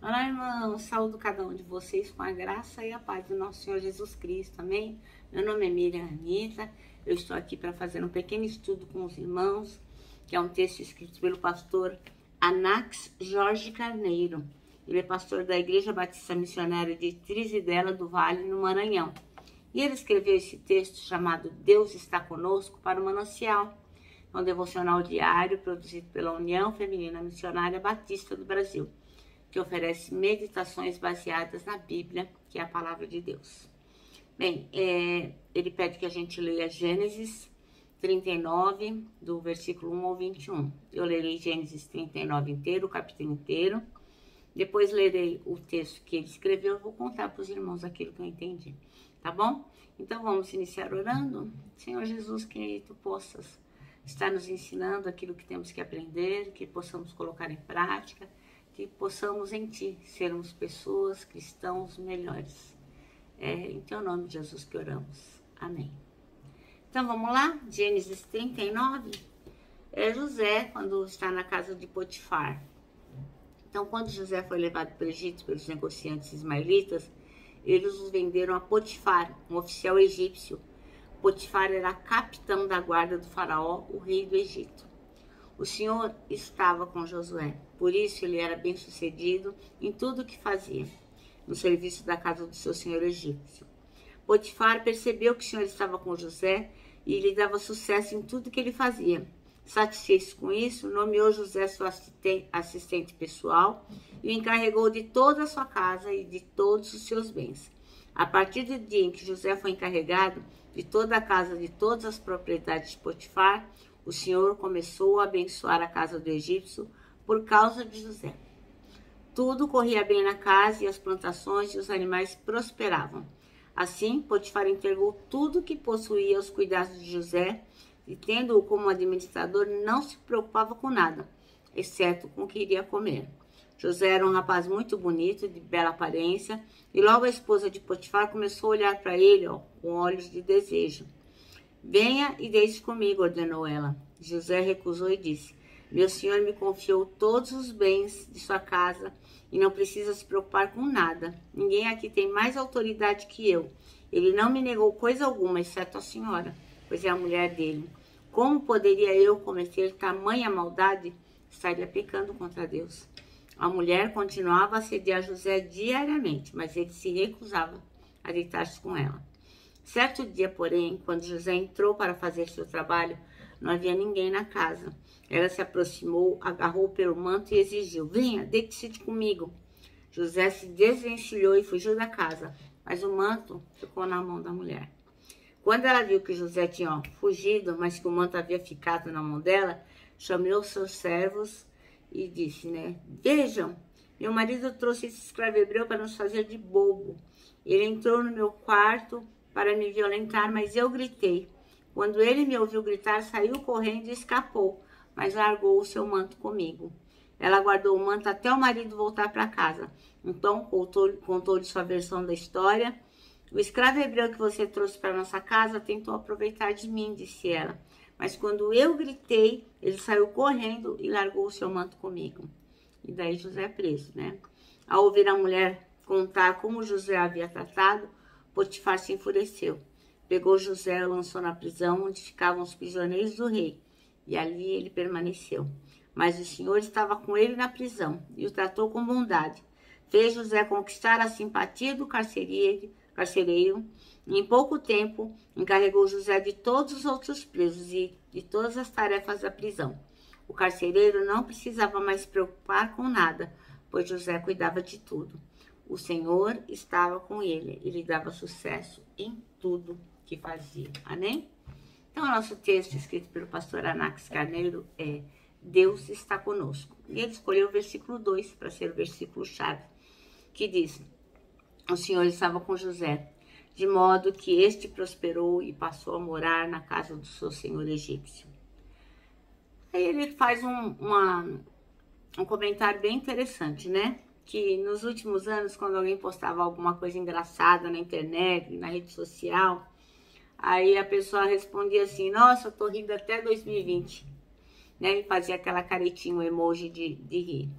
Olá, irmãos, saúdo cada um de vocês com a graça e a paz do nosso Senhor Jesus Cristo, amém? Meu nome é Miriam Anitta, eu estou aqui para fazer um pequeno estudo com os irmãos, que é um texto escrito pelo pastor Anax Jorge Carneiro. Ele é pastor da Igreja Batista Missionária de Trizidela do Vale, no Maranhão. E ele escreveu esse texto chamado Deus está conosco para o Manancial, um devocional diário produzido pela União Feminina Missionária Batista do Brasil, que oferece meditações baseadas na Bíblia, que é a palavra de Deus. Bem, ele pede que a gente leia Gênesis 39, do versículo 1 ao 21. Eu lerei Gênesis 39 inteiro, o capítulo inteiro. Depois lerei o texto que ele escreveu. Eu vou contar para os irmãos aquilo que eu entendi, tá bom? Então vamos iniciar orando. Senhor Jesus, que tu possas estar nos ensinando aquilo que temos que aprender, que possamos colocar em prática, que possamos em Ti sermos pessoas, cristãos melhores. Em Teu nome, Jesus, que oramos. Amém. Então, vamos lá? Gênesis 39. José, quando está na casa de Potifar. Então, quando José foi levado para o Egito pelos negociantes ismaelitas, eles os venderam a Potifar, um oficial egípcio. Potifar era capitão da guarda do faraó, o rei do Egito. O Senhor estava com Josué, por isso ele era bem-sucedido em tudo o que fazia, no serviço da casa do seu senhor egípcio. Potifar percebeu que o Senhor estava com José e lhe dava sucesso em tudo que ele fazia. Satisfeito com isso, nomeou José seu assistente pessoal e o encarregou de toda a sua casa e de todos os seus bens. A partir do dia em que José foi encarregado de toda a casa, de todas as propriedades de Potifar, o Senhor começou a abençoar a casa do egípcio por causa de José. Tudo corria bem na casa e as plantações e os animais prosperavam. Assim, Potifar entregou tudo que possuía aos cuidados de José e, tendo-o como administrador, não se preocupava com nada, exceto com o que iria comer. José era um rapaz muito bonito, de bela aparência, e logo a esposa de Potifar começou a olhar para ele com olhos de desejo. Venha e deite comigo, ordenou ela. José recusou e disse, meu senhor me confiou todos os bens de sua casa e não precisa se preocupar com nada. Ninguém aqui tem mais autoridade que eu. Ele não me negou coisa alguma, exceto a senhora, pois é a mulher dele. Como poderia eu cometer tamanha maldade? Estaria pecando contra Deus. A mulher continuava a assediar José diariamente, mas ele se recusava a deitar-se com ela. Certo dia, porém, quando José entrou para fazer seu trabalho, não havia ninguém na casa. Ela se aproximou, agarrou pelo manto e exigiu, venha, deite-se comigo. José se desvencilhou e fugiu da casa, mas o manto ficou na mão da mulher. Quando ela viu que José tinha fugido, mas que o manto havia ficado na mão dela, chamou seus servos e disse, vejam, meu marido trouxe esse escravo hebreu para nos fazer de bobo. Ele entrou no meu quarto para me violentar, mas eu gritei. Quando ele me ouviu gritar, saiu correndo e escapou, mas largou o seu manto comigo. Ela guardou o manto até o marido voltar para casa. Então contou-lhe sua versão da história. O escravo hebreu que você trouxe para nossa casa tentou aproveitar de mim, disse ela. Mas quando eu gritei, ele saiu correndo e largou o seu manto comigo. E daí José é preso, Ao ouvir a mulher contar como José havia tratado, Potifar se enfureceu. Pegou José e o lançou na prisão, onde ficavam os prisioneiros do rei. E ali ele permaneceu. Mas o Senhor estava com ele na prisão e o tratou com bondade. Fez José conquistar a simpatia do carcereiro e em pouco tempo encarregou José de todos os outros presos e de todas as tarefas da prisão. O carcereiro não precisava mais se preocupar com nada, pois José cuidava de tudo. O Senhor estava com ele e lhe dava sucesso em tudo que fazia. Amém? Então, o nosso texto, escrito pelo pastor Anax Carneiro, é Deus está conosco. E ele escolheu o versículo 2 para ser o versículo-chave, que diz, o Senhor estava com José, de modo que este prosperou e passou a morar na casa do seu senhor egípcio. Aí ele faz um comentário bem interessante, que nos últimos anos, quando alguém postava alguma coisa engraçada na internet, na rede social, aí a pessoa respondia assim, nossa, eu tô rindo até 2020, E fazia aquela caretinha, um emoji de rir.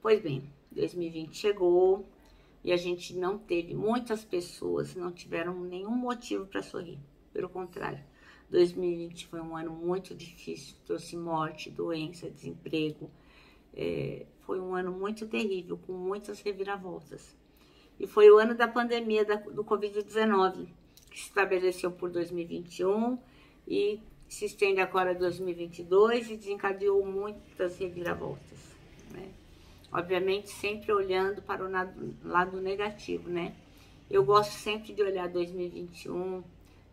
Pois bem, 2020 chegou e a gente não teve, muitas pessoas não tiveram nenhum motivo para sorrir. Pelo contrário, 2020 foi um ano muito difícil, trouxe morte, doença, desemprego. Foi um ano muito terrível, com muitas reviravoltas. E foi o ano da pandemia do Covid-19, que se estabeleceu por 2021 e se estende agora a 2022 e desencadeou muitas reviravoltas, né? Obviamente, sempre olhando para o lado negativo, né? Eu gosto sempre de olhar 2021,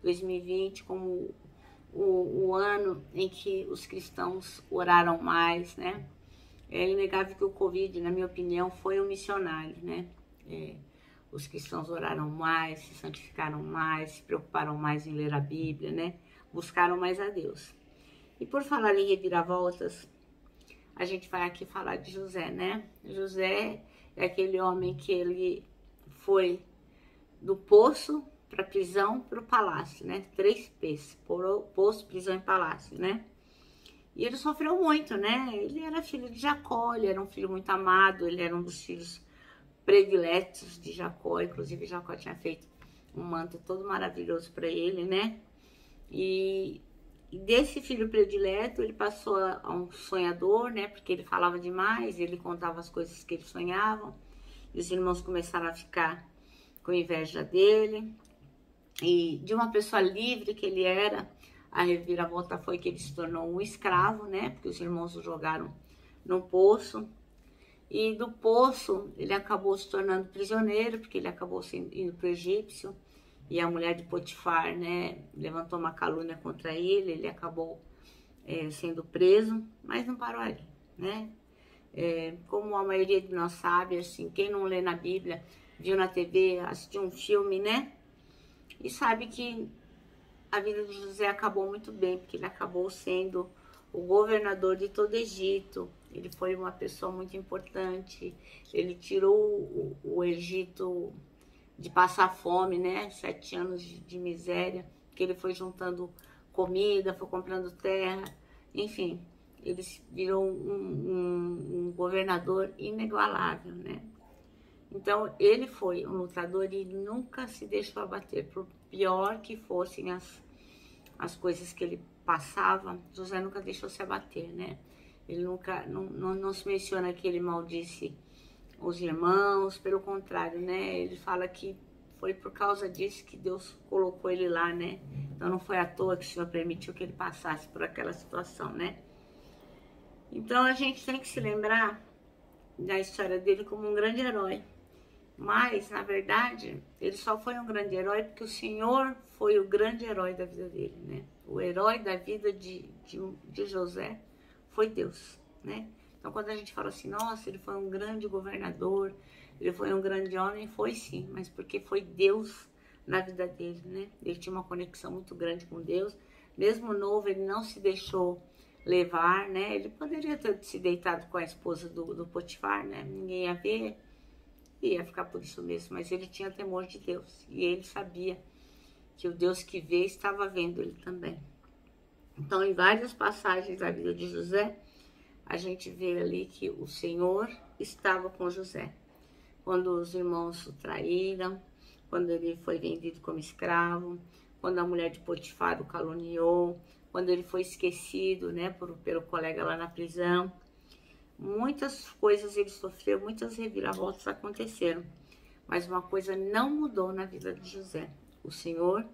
2020 como o ano em que os cristãos oraram mais, né? É inegável que o Covid, na minha opinião, foi um missionário, né? Os cristãos oraram mais, se santificaram mais, se preocuparam mais em ler a Bíblia, né? Buscaram mais a Deus. E por falar em reviravoltas, a gente vai aqui falar de José, né? José é aquele homem que ele foi do poço para a prisão para o palácio, né? 3 P's, poço, prisão e palácio, né? E ele sofreu muito, né? Ele era filho de Jacó, ele era um filho muito amado, ele era um dos filhos prediletos de Jacó, inclusive Jacó tinha feito um manto todo maravilhoso para ele, né? E desse filho predileto, ele passou a um sonhador, né? Porque ele falava demais, ele contava as coisas que ele sonhava. E os irmãos começaram a ficar com inveja dele. E de uma pessoa livre que ele era, a reviravolta foi que ele se tornou um escravo, né? Porque os irmãos o jogaram num poço. E do poço, ele acabou se tornando prisioneiro, porque ele acabou indo para o egípcio. E a mulher de Potifar, né, levantou uma calúnia contra ele, ele acabou sendo preso, mas não parou ali, né? Como a maioria de nós sabe, assim, quem não lê na Bíblia, viu na TV, assistiu um filme, né? E sabe que a vida de José acabou muito bem, porque ele acabou sendo o governador de todo o Egito. Ele foi uma pessoa muito importante, ele tirou o Egito de passar fome, né? 7 anos de miséria, que ele foi juntando comida, foi comprando terra, enfim, ele virou um governador inigualável, né? Então, ele foi um lutador e nunca se deixou abater, por pior que fossem as coisas que ele passava, José nunca deixou se abater, né? Ele nunca, não se menciona que ele maldisse os irmãos, pelo contrário, né? Ele fala que foi por causa disso que Deus colocou ele lá, né? Então não foi à toa que o Senhor permitiu que ele passasse por aquela situação, né? Então a gente tem que se lembrar da história dele como um grande herói. Mas, na verdade, ele só foi um grande herói porque o Senhor foi o grande herói da vida dele, né? O herói da vida de José foi Deus, né? Então, quando a gente fala assim, nossa, ele foi um grande governador, ele foi um grande homem, foi sim, mas porque foi Deus na vida dele, né? Ele tinha uma conexão muito grande com Deus. Mesmo novo, ele não se deixou levar, né? Ele poderia ter se deitado com a esposa do Potifar, né? Ninguém ia ver, ia ficar por isso mesmo, mas ele tinha temor de Deus e ele sabia que o Deus que vê estava vendo ele também. Então, em várias passagens da vida de José, a gente vê ali que o Senhor estava com José. Quando os irmãos o traíram, quando ele foi vendido como escravo, quando a mulher de Potifar o caluniou, quando ele foi esquecido, né, pelo colega lá na prisão. Muitas coisas ele sofreu, muitas reviravoltas aconteceram. Mas uma coisa não mudou na vida de José. O Senhor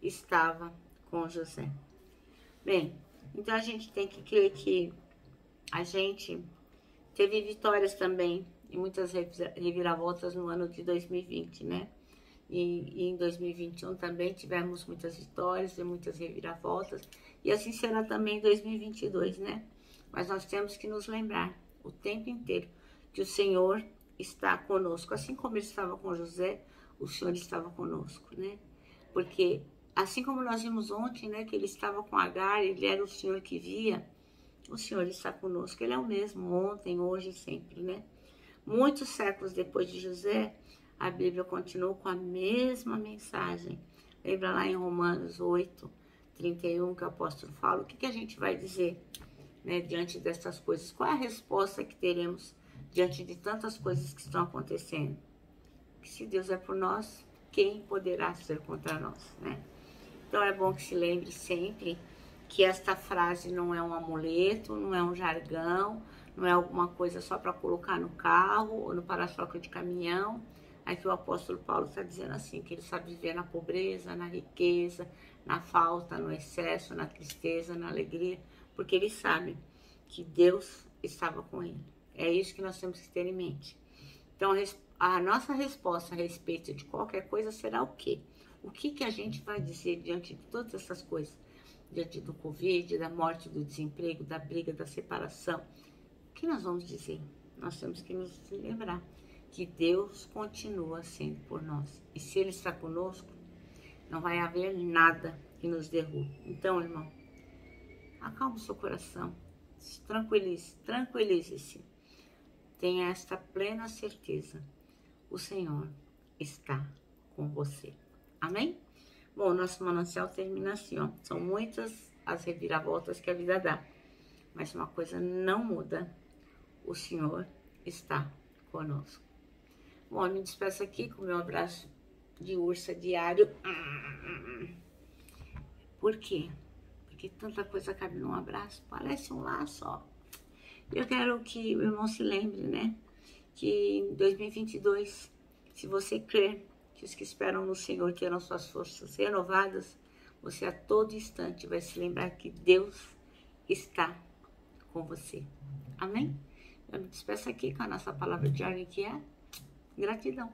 estava com José. Bem, então a gente tem que crer que a gente teve vitórias também e muitas reviravoltas no ano de 2020, né? E em 2021 também tivemos muitas vitórias e muitas reviravoltas. E assim será também em 2022, né? Mas nós temos que nos lembrar o tempo inteiro que o Senhor está conosco. Assim como ele estava com José, o Senhor estava conosco, né? Porque assim como nós vimos ontem, né, que ele estava com Agar, ele era o Senhor que via, o Senhor está conosco. Ele é o mesmo ontem, hoje e sempre, né? Muitos séculos depois de José, a Bíblia continuou com a mesma mensagem. Lembra lá em Romanos 8, 31, que o apóstolo fala? O que a gente vai dizer, né, diante dessas coisas? Qual é a resposta que teremos diante de tantas coisas que estão acontecendo. Que se Deus é por nós, quem poderá ser contra nós, né? Então é bom que se lembre sempre que esta frase não é um amuleto, não é um jargão, não é alguma coisa só para colocar no carro ou no para-choque de caminhão. Aqui o apóstolo Paulo está dizendo assim, que ele sabe viver na pobreza, na riqueza, na falta, no excesso, na tristeza, na alegria, porque ele sabe que Deus estava com ele. É isso que nós temos que ter em mente. Então, a nossa resposta a respeito de qualquer coisa será o quê? O que a gente vai dizer diante de todas essas coisas? Diante do Covid, da morte, do desemprego, da briga, da separação. O que nós vamos dizer? Nós temos que nos lembrar que Deus continua sendo por nós. E se Ele está conosco, não vai haver nada que nos derrube. Então, irmão, acalme o seu coração. Tranquilize-se. Tenha esta plena certeza. O Senhor está com você. Amém? Bom, nosso manancial termina assim, ó. São muitas as reviravoltas que a vida dá. Mas uma coisa não muda. O Senhor está conosco. Bom, eu me despeço aqui com o meu abraço de ursa diário. Por quê? Porque tanta coisa cabe num abraço. Parece um laço, ó. Eu quero que o irmão se lembre, né? Que em 2022, se você crer que os que esperam no Senhor terão suas forças renovadas, você a todo instante vai se lembrar que Deus está com você. Amém? Eu me despeço aqui com a nossa palavra diária, que é gratidão.